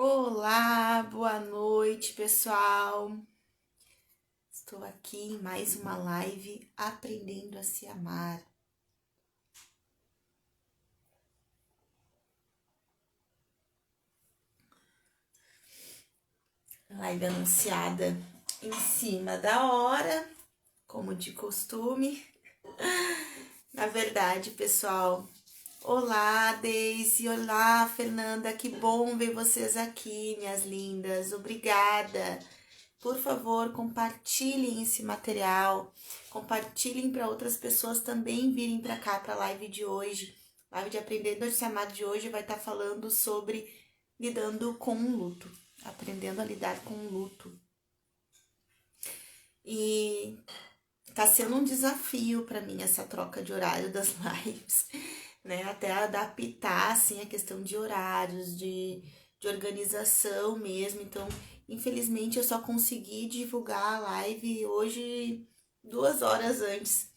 Olá, boa noite, pessoal. Estou aqui em mais uma live Aprendendo a se amar. Live anunciada em cima da hora, como de costume. Na verdade, pessoal, olá, Deise, olá, Fernanda, que bom ver vocês aqui, minhas lindas. Obrigada. Por favor, compartilhem esse material, compartilhem para outras pessoas também virem para cá, para a live de hoje. A live de Aprendendo a se amar de hoje vai estar falando sobre lidando com o luto, aprendendo a lidar com o luto. E tá sendo um desafio para mim essa troca de horário das lives, né? Até adaptar, assim, a questão de horários, de organização mesmo. Então, infelizmente, eu só consegui divulgar a live hoje 2 horas antes.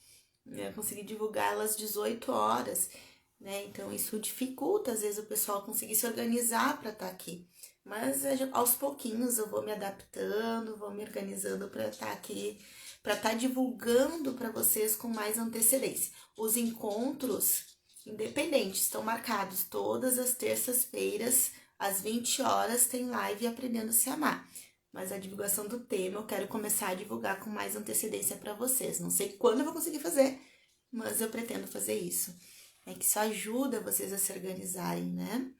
Eu consegui divulgar ela às 18 horas, né? Então, isso dificulta, às vezes, o pessoal conseguir se organizar para estar aqui. Mas, aos pouquinhos, eu vou me adaptando, vou me organizando para estar aqui, para estar divulgando para vocês com mais antecedência. Os encontros independentes estão marcados todas as terças-feiras, às 20 horas, tem live Aprendendo a se amar. Mas a divulgação do tema eu quero começar a divulgar com mais antecedência para vocês. Não sei quando eu vou conseguir fazer, mas eu pretendo fazer isso. É que isso ajuda vocês a se organizarem, né?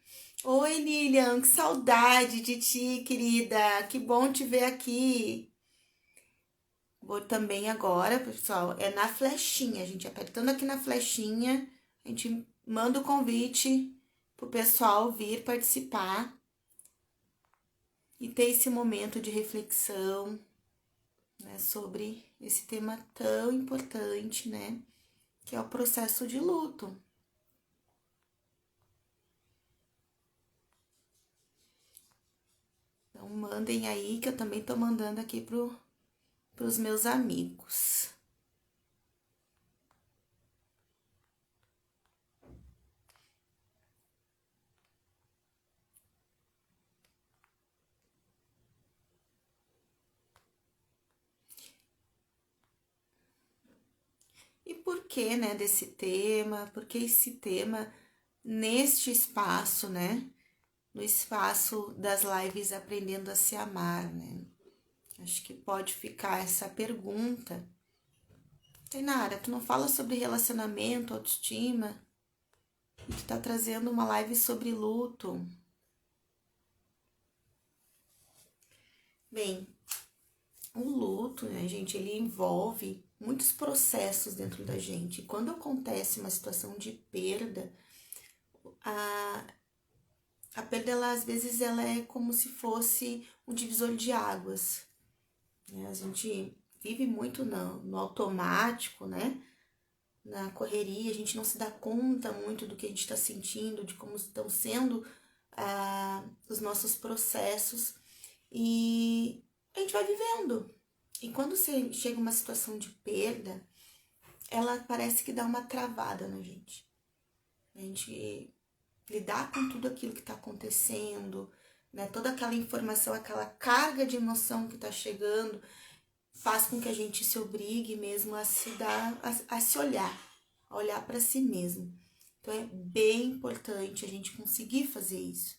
Oi, Lilian, que saudade de ti, querida. Que bom te ver aqui. Vou também agora, pessoal, é na flechinha. A gente apertando aqui na flechinha, a gente manda o convite pro pessoal vir participar e ter esse momento de reflexão, né, sobre esse tema tão importante, né, que é o processo de luto. Então, mandem aí, que eu também tô mandando aqui pros meus amigos. E por que, né, desse tema? Por que esse tema neste espaço, né? No espaço das lives Aprendendo a se amar, né? Acho que pode ficar essa pergunta. Tainara, tu não fala sobre relacionamento, autoestima, e tu tá trazendo uma live sobre luto. Bem, o luto, né, gente, ele envolve muitos processos dentro da gente. E quando acontece uma situação de perda, a perda, ela, às vezes, ela é como se fosse um divisor de águas, né? A gente vive muito no automático, né? Na correria, a gente não se dá conta muito do que a gente está sentindo, de como estão sendo os nossos processos, e a gente vai vivendo. E quando você chega uma situação de perda, ela parece que dá uma travada na gente. A gente lidar com tudo aquilo que está acontecendo, né? Toda aquela informação, aquela carga de emoção que está chegando, faz com que a gente se obrigue mesmo a se dar, a se olhar, a olhar para si mesmo. Então é bem importante a gente conseguir fazer isso,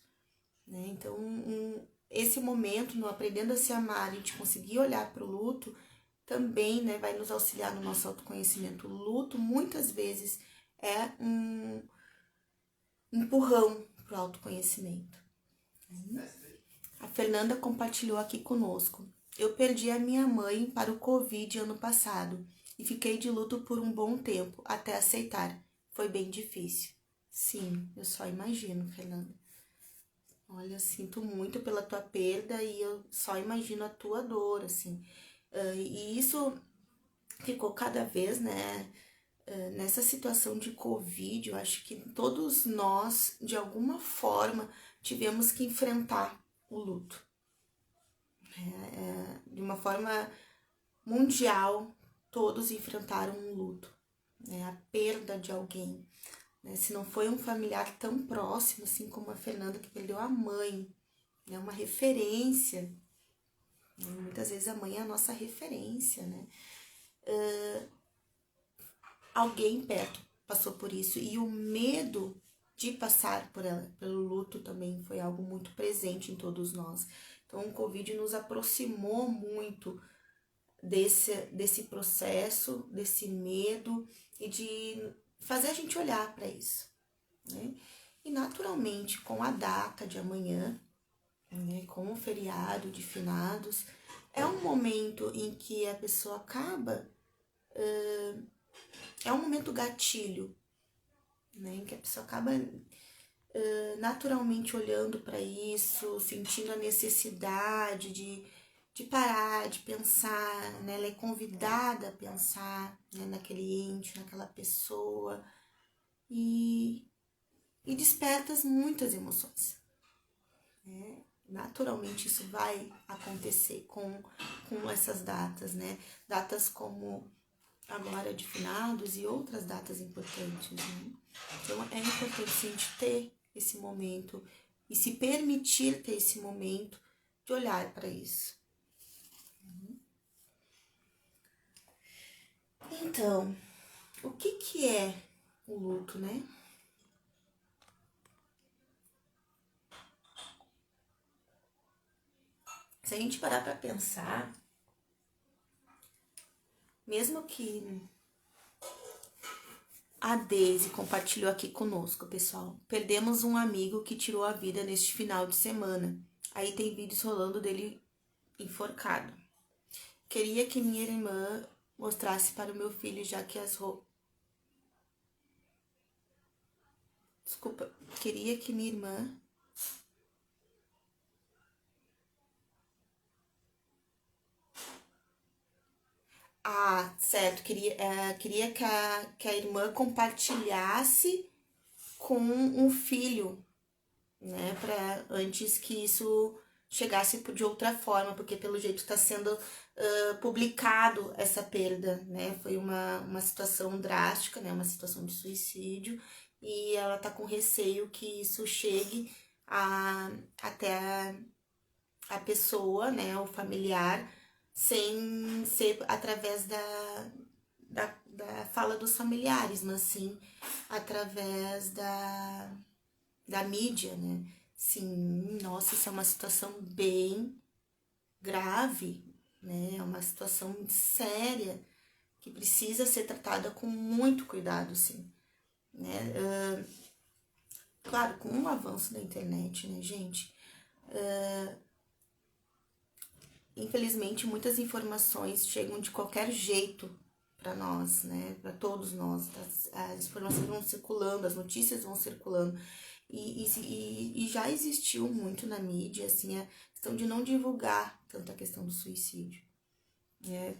né? Então esse momento no Aprendendo a se amar, a gente conseguir olhar para o luto também, né, vai nos auxiliar no nosso autoconhecimento. O luto muitas vezes é um empurrão para o autoconhecimento. A Fernanda compartilhou aqui conosco. Eu perdi a minha mãe para o Covid ano passado e fiquei de luto por um bom tempo, até aceitar. Foi bem difícil. Sim, eu só imagino, Fernanda. Olha, sinto muito pela tua perda e eu só imagino a tua dor, assim. E isso ficou cada vez, né, nessa situação de Covid. Eu acho que todos nós, de alguma forma, tivemos que enfrentar o luto. De uma forma mundial, todos enfrentaram um luto, né? A perda de alguém. Né? Se não foi um familiar tão próximo, assim como a Fernanda, que perdeu a mãe, né? Uma referência. Muitas vezes a mãe é a nossa referência, né? Alguém perto passou por isso e o medo de passar pelo luto também foi algo muito presente em todos nós. Então, o Covid nos aproximou muito desse processo, desse medo e de fazer a gente olhar para isso, né? E naturalmente, com a data de amanhã, né, com o feriado de finados, é um momento em que a pessoa acaba, é um momento gatilho, né, em que a pessoa acaba naturalmente olhando para isso, sentindo a necessidade de parar, de pensar, né? Ela é convidada a pensar, né, naquele ente, naquela pessoa e desperta muitas emoções, né? Naturalmente isso vai acontecer com essas datas, né? Datas como agora de finados e outras datas importantes, né? Então é importante a gente ter esse momento e se permitir ter esse momento de olhar para isso. Então, o que é o luto, né? Se a gente parar para pensar, mesmo que a Daisy compartilhou aqui conosco, pessoal, perdemos um amigo que tirou a vida neste final de semana. Aí tem vídeos rolando dele enforcado. Queria que minha irmã mostrasse para o meu filho, já que as roupas... Desculpa, queria que minha irmã... Ah, certo, queria que a irmã compartilhasse com um filho, né, para antes que isso chegasse de outra forma, porque pelo jeito está sendo publicado essa perda, né, foi uma situação drástica, né, uma situação de suicídio, e ela tá com receio que isso chegue até a pessoa, né, o familiar, sem ser através da fala dos familiares, mas sim através da mídia, né? Sim, nossa, isso é uma situação bem grave, né? É uma situação séria que precisa ser tratada com muito cuidado, sim, né? Claro, com o avanço da internet, né, gente? Infelizmente, muitas informações chegam de qualquer jeito para nós, né? Para todos nós. As informações vão circulando, as notícias vão circulando. E já existiu muito na mídia, assim, a questão de não divulgar tanto a questão do suicídio.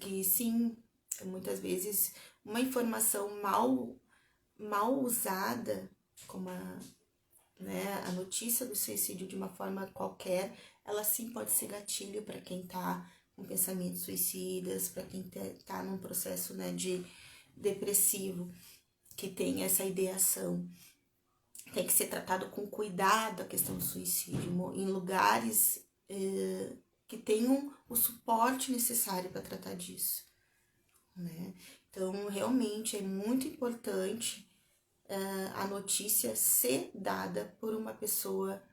Que sim, muitas vezes uma informação mal usada, como a notícia do suicídio de uma forma qualquer, ela sim pode ser gatilho para quem tá com pensamentos suicidas, para quem tá num processo, né, de depressivo, que tem essa ideação. Tem que ser tratado com cuidado a questão do suicídio, em lugares que tenham o suporte necessário para tratar disso, né? Então, realmente é muito importante a notícia ser dada por uma pessoa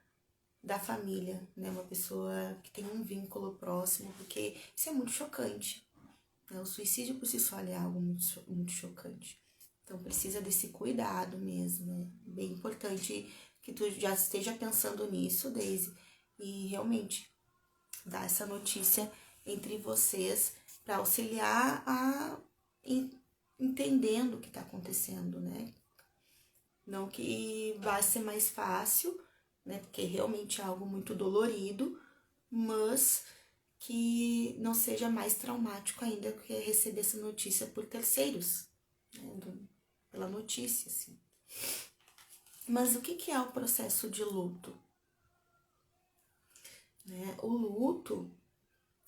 da família, né? Uma pessoa que tem um vínculo próximo, porque isso é muito chocante, né? O suicídio por si só é algo muito chocante. Então precisa desse cuidado mesmo, né? Bem importante que tu já esteja pensando nisso, Daisy, e realmente dar essa notícia entre vocês para auxiliar a entendendo o que está acontecendo, né? Não que vai ser mais fácil, né? Porque realmente é algo muito dolorido, mas que não seja mais traumático ainda que receber essa notícia por terceiros, né? Pela notícia, assim. Mas o que é o processo de luto? Né? O luto,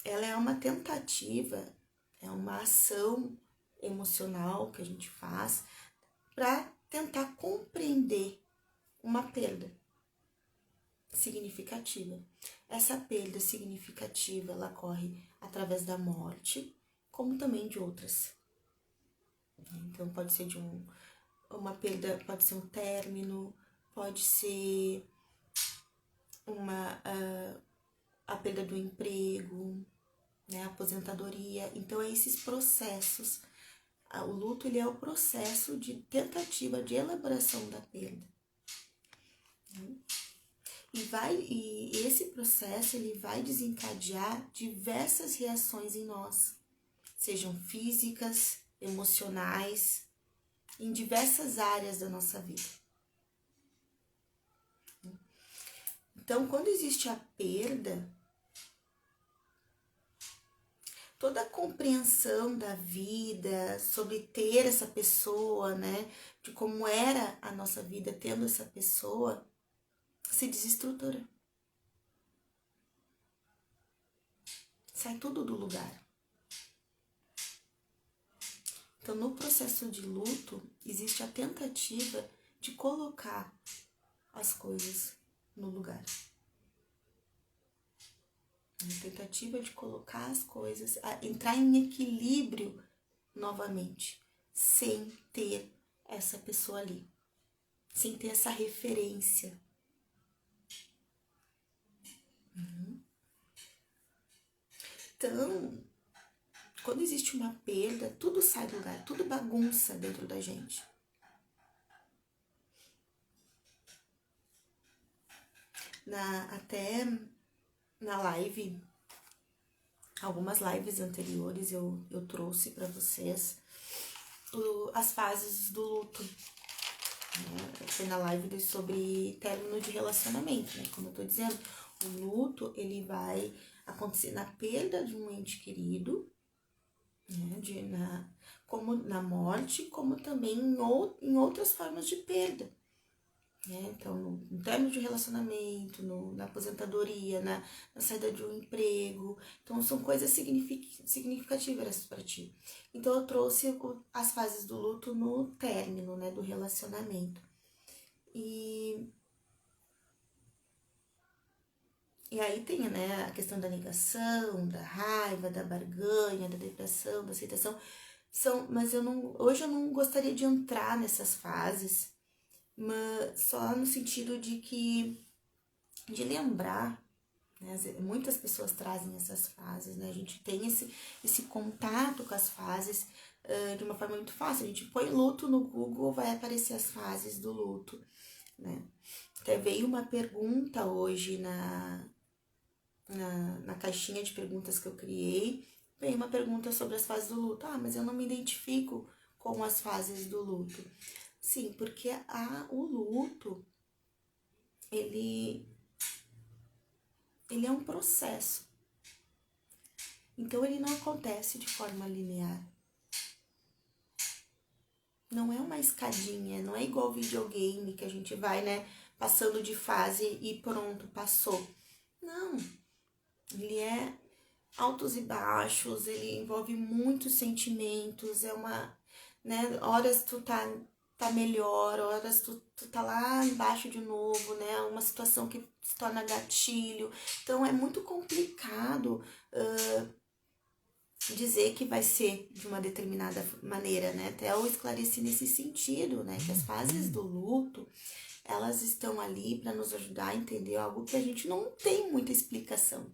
ela é uma tentativa, é uma ação emocional que a gente faz para tentar compreender uma perda significativa. essa perda significativa, ela ocorre através da morte, como também de outras. Então, pode ser uma perda, pode ser um término, pode ser a perda do emprego, né, a aposentadoria. Então, esses processos. O luto, ele é o processo de tentativa de elaboração da perda. E esse processo, ele vai desencadear diversas reações em nós, sejam físicas, emocionais, em diversas áreas da nossa vida. Então, quando existe a perda, toda a compreensão da vida, sobre ter essa pessoa, né, de como era a nossa vida tendo essa pessoa, se desestrutura. Sai tudo do lugar. Então, no processo de luto, existe a tentativa de colocar as coisas no lugar. A tentativa de colocar as coisas, entrar em equilíbrio novamente, sem ter essa pessoa ali, sem ter essa referência. Então, quando existe uma perda, tudo sai do lugar, tudo bagunça dentro da gente. Até na live, algumas lives anteriores eu trouxe para vocês as fases do luto. Foi na live sobre término de relacionamento, né? Como eu tô dizendo, o luto, ele vai acontecer na perda de um ente querido, né? Como na morte, como também em outras formas de perda. Então, no término de relacionamento, na aposentadoria, na saída de um emprego. Então, são coisas significativas para ti. Então, eu trouxe as fases do luto no término, né, do relacionamento. E aí tem, né, a questão da negação, da raiva, da barganha, da depressão, da aceitação. Mas hoje eu não gostaria de entrar nessas fases, mas só no sentido de lembrar, né? Muitas pessoas trazem essas fases, né? A gente tem esse contato com as fases de uma forma muito fácil. A gente põe luto no Google, vai aparecer as fases do luto, né? Até veio uma pergunta hoje na caixinha de perguntas que eu criei, veio uma pergunta sobre as fases do luto. Mas eu não me identifico com as fases do luto. Sim, porque o luto, ele é um processo. Então, ele não acontece de forma linear. Não é uma escadinha, não é igual videogame que a gente vai, né, passando de fase e pronto, passou. Não. Ele é altos e baixos, ele envolve muitos sentimentos, né, horas tu tá melhor, horas tu tá lá embaixo de novo, né, uma situação que se torna gatilho. Então, é muito complicado dizer que vai ser de uma determinada maneira, né, até eu esclareci nesse sentido, né, que as fases do luto, elas estão ali para nos ajudar a entender algo que a gente não tem muita explicação,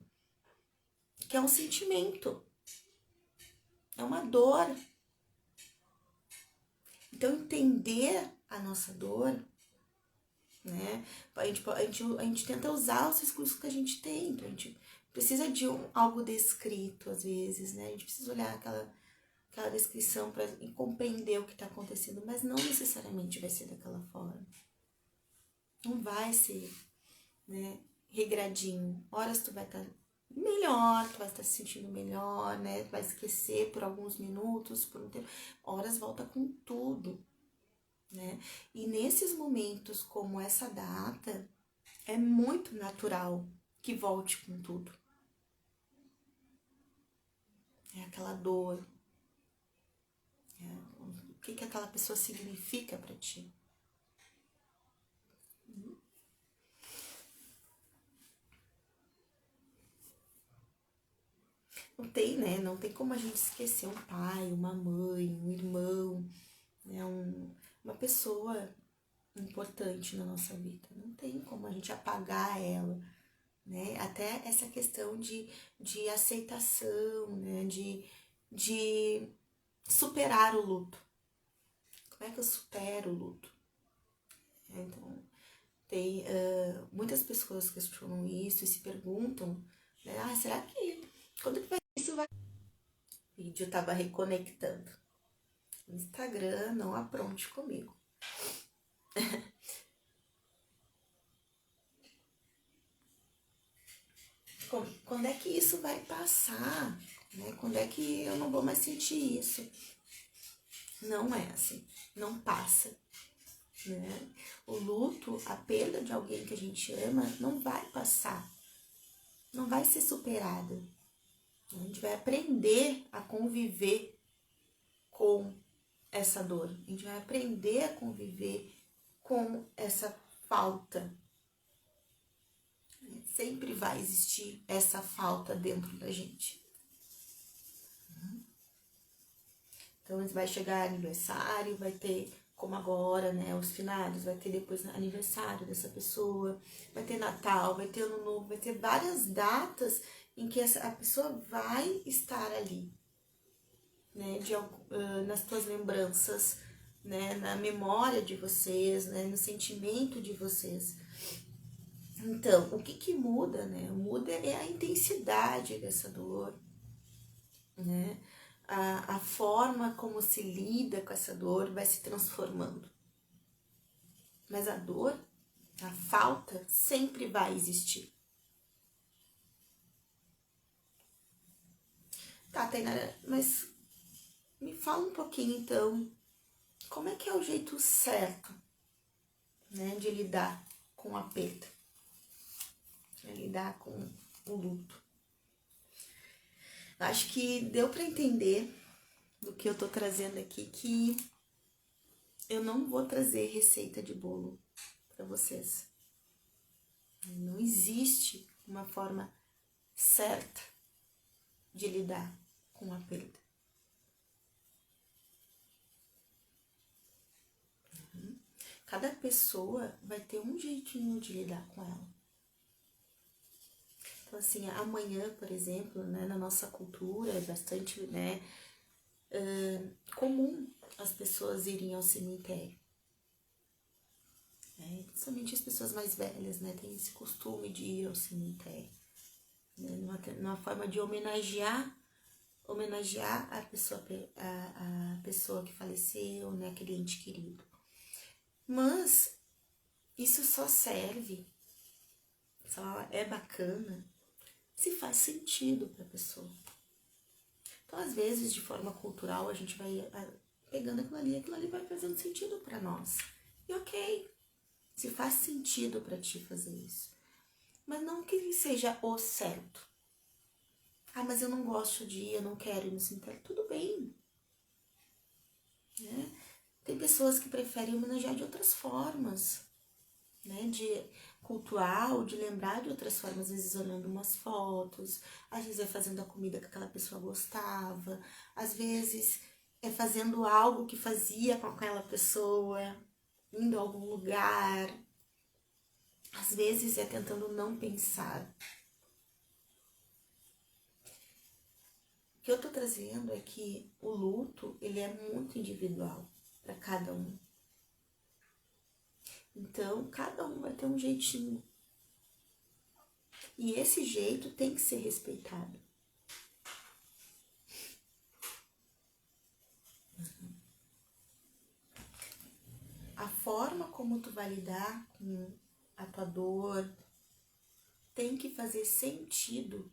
que é um sentimento, é uma dor. Então, entender a nossa dor, né? A gente tenta usar os recursos que a gente tem. Então, a gente precisa de algo descrito, às vezes, né? A gente precisa olhar aquela descrição para compreender o que está acontecendo, mas não necessariamente vai ser daquela forma. Não vai ser, né, regradinho. Horas tu vai estar melhor, tu vai estar se sentindo melhor, né? Tu vai esquecer por alguns minutos, por um tempo. Horas volta com tudo, né? E nesses momentos como essa data, é muito natural que volte com tudo. É aquela dor. O que aquela pessoa significa para ti? Não tem, né? Não tem como a gente esquecer um pai, uma mãe, um irmão, né? Uma pessoa importante na nossa vida. Não tem como a gente apagar ela, né? Até essa questão de aceitação, né? De superar o luto. Como é que eu supero o luto? Então, tem muitas pessoas questionam isso e se perguntam, né? Ah, será que quando que isso vai? O vídeo tava reconectando. O Instagram, não apronte comigo. Quando é que isso vai passar? Né? Quando é que eu não vou mais sentir isso? Não é assim, não passa. Né? O luto, a perda de alguém que a gente ama, não vai passar, não vai ser superada. A gente vai aprender a conviver com essa dor, a gente vai aprender a conviver com essa falta. Sempre vai existir essa falta dentro da gente. Então, vai chegar aniversário, vai ter, como agora, né, os finados, vai ter depois aniversário dessa pessoa, vai ter Natal, vai ter Ano Novo, vai ter várias datas em que a pessoa vai estar ali, né, nas tuas lembranças, né, na memória de vocês, né, no sentimento de vocês. Então, o que muda, né? Muda é a intensidade dessa dor, né? A forma como se lida com essa dor vai se transformando. Mas a dor, a falta, sempre vai existir. Tá, Tainara, mas me fala um pouquinho então, como é que é o jeito certo, né, de lidar com a perda, de lidar com o luto? Acho que deu para entender do que eu tô trazendo aqui, que eu não vou trazer receita de bolo para vocês. Não existe uma forma certa de lidar com a perda. Cada pessoa vai ter um jeitinho de lidar com ela. Então, assim, amanhã, por exemplo, né, na nossa cultura é bastante, né, comum as pessoas irem ao cemitério. Principalmente as pessoas mais velhas, né, têm esse costume de ir ao cemitério. Né, numa forma de homenagear a pessoa que faleceu, né, aquele ente querido. Mas isso só serve, só é bacana se faz sentido para a pessoa. Então, às vezes, de forma cultural, a gente vai pegando aquilo ali vai fazendo sentido para nós. E ok, se faz sentido para ti fazer isso. Mas não que seja o certo. Ah, mas eu não gosto de ir, eu não quero ir no cemitério. Tudo bem. Né? Tem pessoas que preferem homenagear de outras formas, né? De cultural, de lembrar de outras formas, às vezes olhando umas fotos, às vezes é fazendo a comida que aquela pessoa gostava, às vezes é fazendo algo que fazia com aquela pessoa, indo a algum lugar, às vezes é tentando não pensar. O que eu tô trazendo é que o luto, ele é muito individual para cada um. Então, cada um vai ter um jeitinho. E esse jeito tem que ser respeitado. A forma como tu vai lidar com a tua dor tem que fazer sentido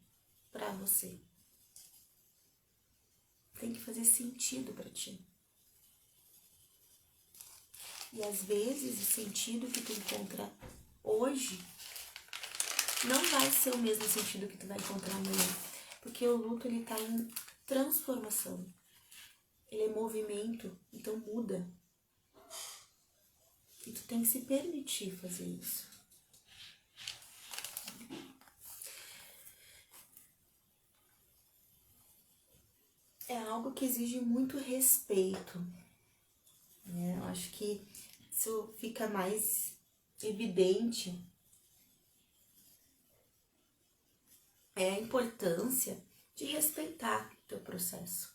para você. Tem que fazer sentido para ti. E às vezes o sentido que tu encontra hoje não vai ser o mesmo sentido que tu vai encontrar amanhã. Porque o luto, ele tá em transformação. Ele é movimento, então muda. E tu tem que se permitir fazer isso. algo que exige muito respeito, né? Eu acho que isso fica mais evidente, a importância de respeitar o teu processo,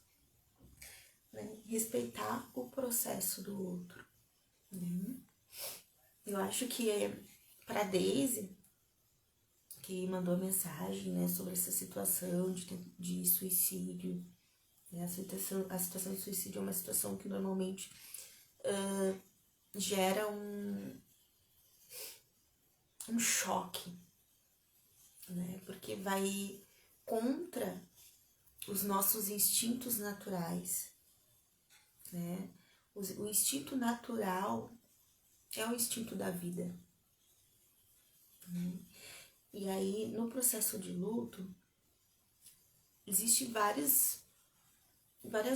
né? Respeitar o processo do outro, né? Eu acho que para Daisy, que mandou mensagem, né, sobre essa situação de suicídio, né? A situação de suicídio é uma situação que normalmente gera um choque, né? Porque vai contra os nossos instintos naturais, né? O instinto natural é o instinto da vida, né? E aí, no processo de luto, existem várias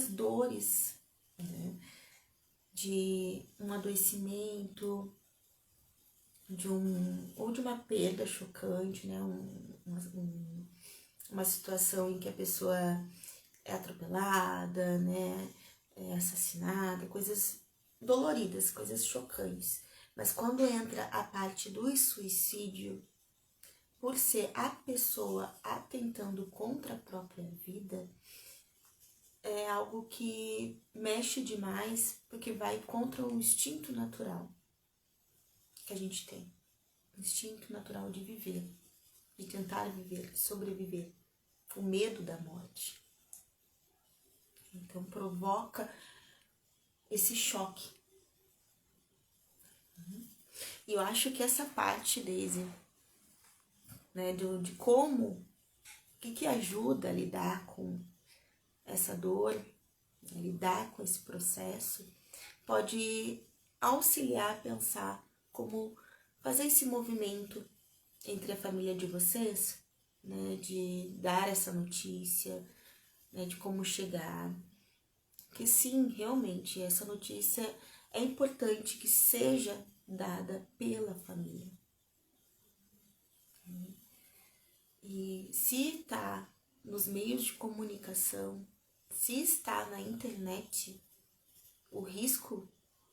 dores, né? De um adoecimento, ou de uma perda chocante, né? Uma situação em que a pessoa é atropelada, né? É assassinada, coisas doloridas, coisas chocantes. Mas quando entra a parte do suicídio, por ser a pessoa atentando contra a própria vida, é algo que mexe demais, porque vai contra o instinto natural que a gente tem. O instinto natural de viver, de tentar viver, de sobreviver. O medo da morte. Então provoca esse choque. E eu acho que essa parte, Daisy, né, de como, o que ajuda a lidar com essa dor, a lidar com esse processo, pode auxiliar a pensar como fazer esse movimento entre a família de vocês, né, de dar essa notícia, né, de como chegar. Que sim, realmente, essa notícia é importante que seja dada pela família. E se está nos meios de comunicação, se está na internet, o risco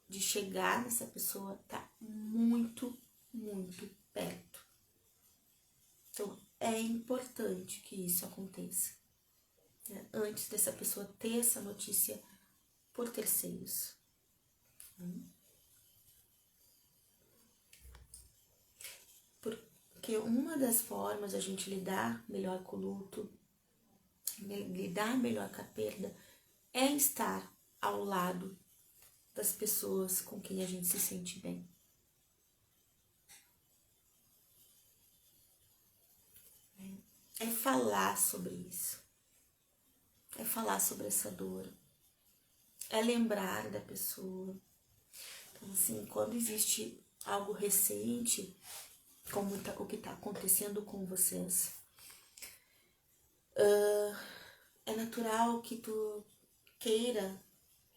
de chegar nessa pessoa está muito, muito perto. Então, é importante que isso aconteça, né? Antes dessa pessoa ter essa notícia por terceiros. Porque uma das formas de a gente lidar melhor com o luto, lidar melhor com a perda, é estar ao lado das pessoas com quem a gente se sente bem. É falar sobre isso. É falar sobre essa dor. É lembrar da pessoa. Então, assim, quando existe algo recente, como o que está acontecendo com vocês, é natural que tu queira,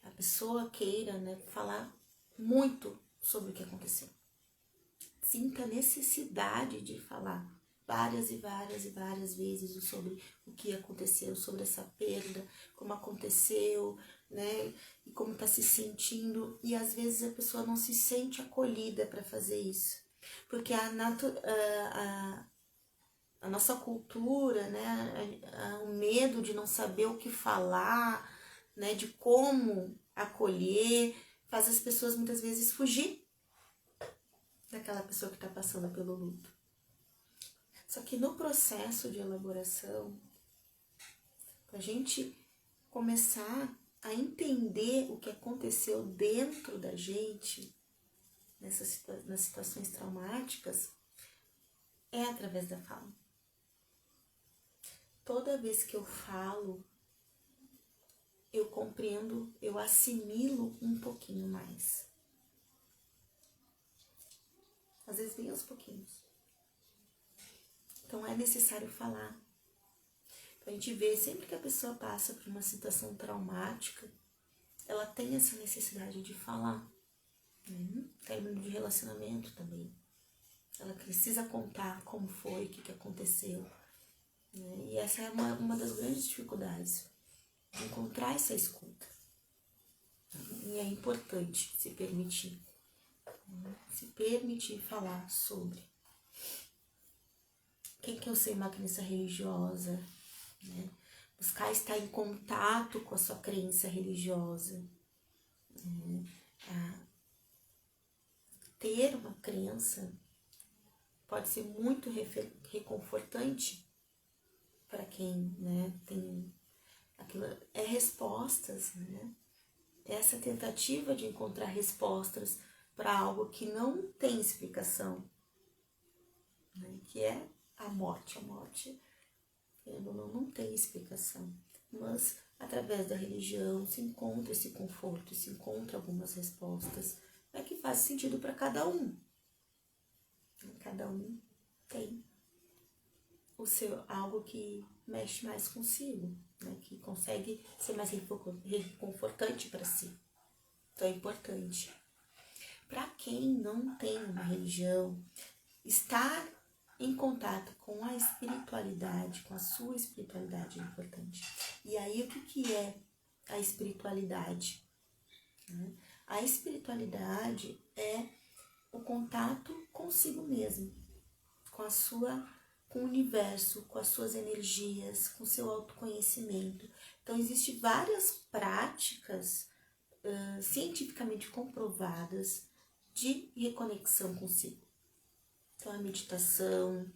a pessoa queira, né, falar muito sobre o que aconteceu. Sinta a necessidade de falar várias e várias e várias vezes sobre o que aconteceu, sobre essa perda, como aconteceu, né, e como está se sentindo. E às vezes a pessoa não se sente acolhida para fazer isso, porque a nossa cultura, né, o medo de não saber o que falar, né, de como acolher, faz as pessoas muitas vezes fugir daquela pessoa que está passando pelo luto. Só que no processo de elaboração, para a gente começar a entender o que aconteceu dentro da gente, nas situações traumáticas, é através da fala. Toda vez que eu falo, eu compreendo, eu assimilo um pouquinho mais. Às vezes bem aos pouquinhos. Então é necessário falar. Então, a gente vê sempre que a pessoa passa por uma situação traumática, ela tem essa necessidade de falar. Término de relacionamento também. Ela precisa contar como foi, o que aconteceu. E essa é uma das grandes dificuldades. encontrar essa escuta. E é importante se permitir falar sobre. Quem que eu sei uma crença religiosa, né? Buscar estar em contato com a sua crença religiosa. Ter uma crença pode ser muito reconfortante para quem, né, tem aquilo, respostas, né? Essa tentativa de encontrar respostas para algo que não tem explicação, né? Que é a morte. A morte não tem explicação, mas através da religião se encontra esse conforto, se encontra algumas respostas, né, que faz sentido para cada um. Cada um tem o seu algo que mexe mais consigo, né, que consegue ser mais reconfortante para si. Então é importante. Para quem não tem uma religião, estar em contato com a espiritualidade, com a sua espiritualidade é importante. E aí, o que é a espiritualidade? A espiritualidade é o contato consigo mesmo, com o universo, com as suas energias, com o seu autoconhecimento. Então, existem várias práticas cientificamente comprovadas de reconexão consigo. Então, a meditação,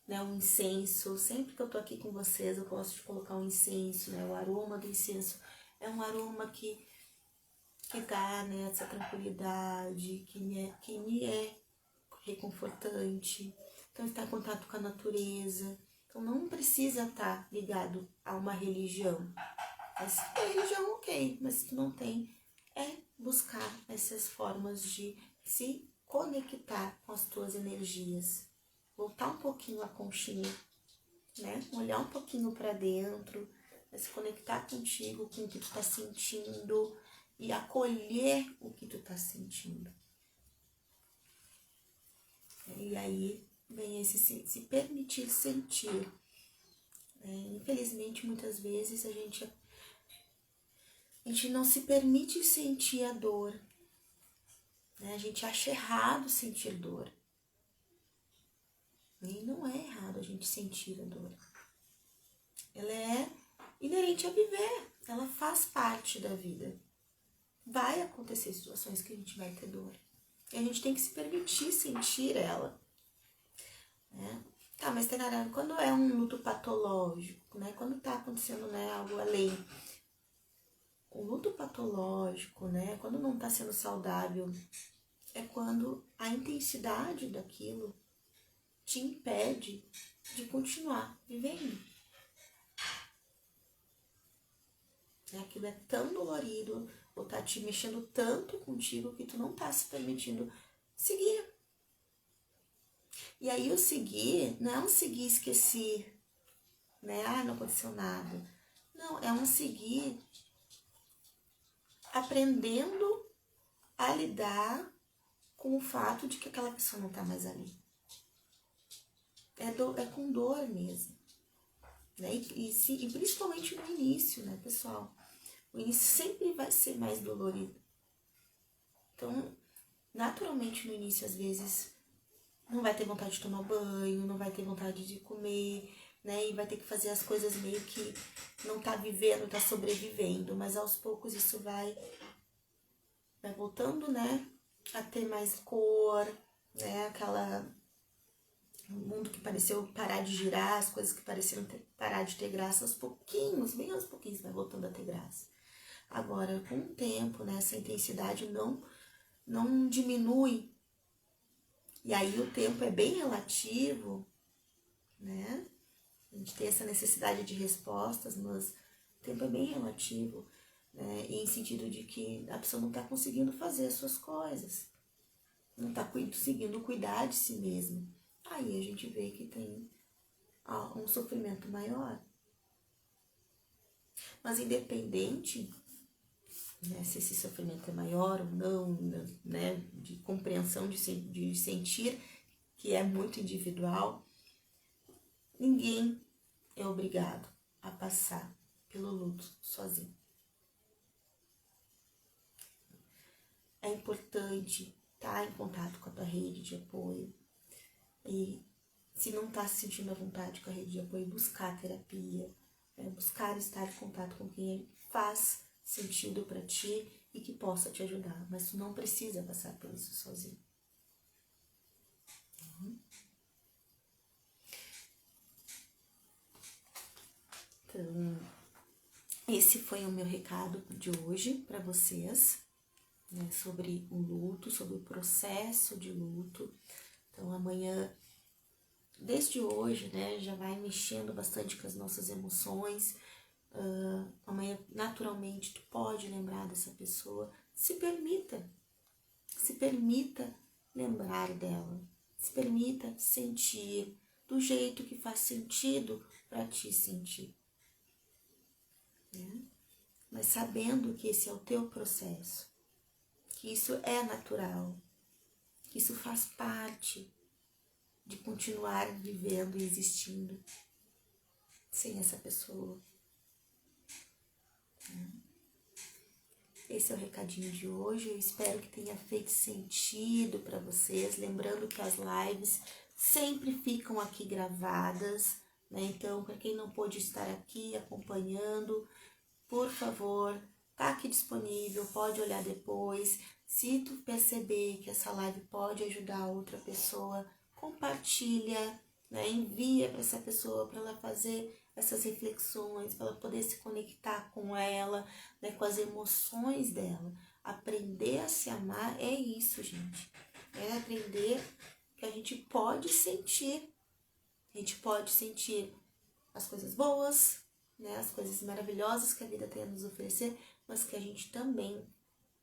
né, o incenso. Sempre que eu tô aqui com vocês, eu gosto de colocar um incenso, né? O aroma do incenso é um aroma que dá, né, essa tranquilidade, que me é reconfortante. Então, estar em contato com a natureza. Então, não precisa estar ligado a uma religião. Mas a religião, ok, mas se tu não tem, é buscar essas formas de se conectar com as tuas energias. Voltar um pouquinho a conchinha, né? Olhar um pouquinho para dentro, se conectar contigo, com o que tu tá sentindo e acolher o que tu tá sentindo. E aí vem esse se permitir sentir. Infelizmente, muitas vezes a gente não se permite sentir a dor. Né? A gente acha errado sentir dor. E não é errado a gente sentir a dor. Ela é inerente a viver. Ela faz parte da vida. Vai acontecer situações que a gente vai ter dor. E a gente tem que se permitir sentir ela. Né? Tá, mas Tainara, quando é um luto patológico, né? Quando tá acontecendo, né, algo além. O luto patológico, né? Quando não tá sendo saudável, é quando a intensidade daquilo te impede de continuar vivendo. Aquilo é tão dolorido, ou tá te mexendo tanto contigo que tu não tá se permitindo seguir. E aí o seguir não é um seguir esqueci, né? Ah, não aconteceu nada. Não, é um seguir aprendendo a lidar com o fato de que aquela pessoa não tá mais ali. É com dor mesmo. Né? E principalmente no início, né, pessoal? O início sempre vai ser mais dolorido. Então, naturalmente no início, às vezes, não vai ter vontade de tomar banho, não vai ter vontade de comer, né? E vai ter que fazer as coisas meio que não tá vivendo, tá sobrevivendo. Mas aos poucos isso vai voltando, né? A ter mais cor, né? O mundo que pareceu parar de girar, as coisas que pareceram parar de ter graça, aos pouquinhos, bem aos pouquinhos, vai voltando a ter graça. Agora, com o tempo, né, essa intensidade não diminui. E aí o tempo é bem relativo, né? A gente tem essa necessidade de respostas, mas o tempo é bem relativo, né? Em sentido de que a pessoa não está conseguindo fazer as suas coisas, não está conseguindo cuidar de si mesma. Aí a gente vê que tem um sofrimento maior. Mas independente, né, se esse sofrimento é maior ou não, né, de compreensão, de sentir, que é muito individual, ninguém é obrigado a passar pelo luto sozinho. É importante estar em contato com a tua rede de apoio. E se não está se sentindo à vontade com a rede de apoio, buscar terapia, buscar estar em contato com quem faz sentido para ti e que possa te ajudar. Mas tu não precisa passar por isso sozinho. Então, esse foi o meu recado de hoje para vocês, né, sobre o luto, sobre o processo de luto. Então, amanhã, desde hoje, né, já vai mexendo bastante com as nossas emoções. Amanhã, naturalmente, tu pode lembrar dessa pessoa. Se permita lembrar dela. Se permita sentir do jeito que faz sentido para ti sentir. Né? Mas sabendo que esse é o teu processo, que isso é natural, que isso faz parte de continuar vivendo e existindo sem essa pessoa. Esse é o recadinho de hoje. Eu espero que tenha feito sentido para vocês. Lembrando que as lives sempre ficam aqui gravadas, né? Então, para quem não pôde estar aqui acompanhando, por favor, tá aqui disponível, pode olhar depois. Se tu perceber que essa live pode ajudar outra pessoa, compartilha, né? Envia para essa pessoa para ela fazer essas reflexões, para ela poder se conectar com ela, né? Com as emoções dela. Aprender a se amar é isso, gente. É aprender que a gente pode sentir. A gente pode sentir as coisas boas, né, as coisas maravilhosas que a vida tem a nos oferecer, mas que a gente também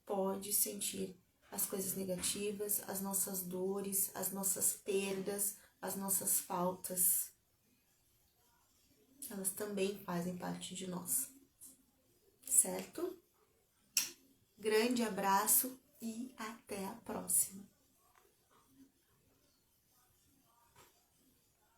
pode sentir as coisas negativas, as nossas dores, as nossas perdas, as nossas faltas. Elas também fazem parte de nós, certo? Grande abraço e até a próxima!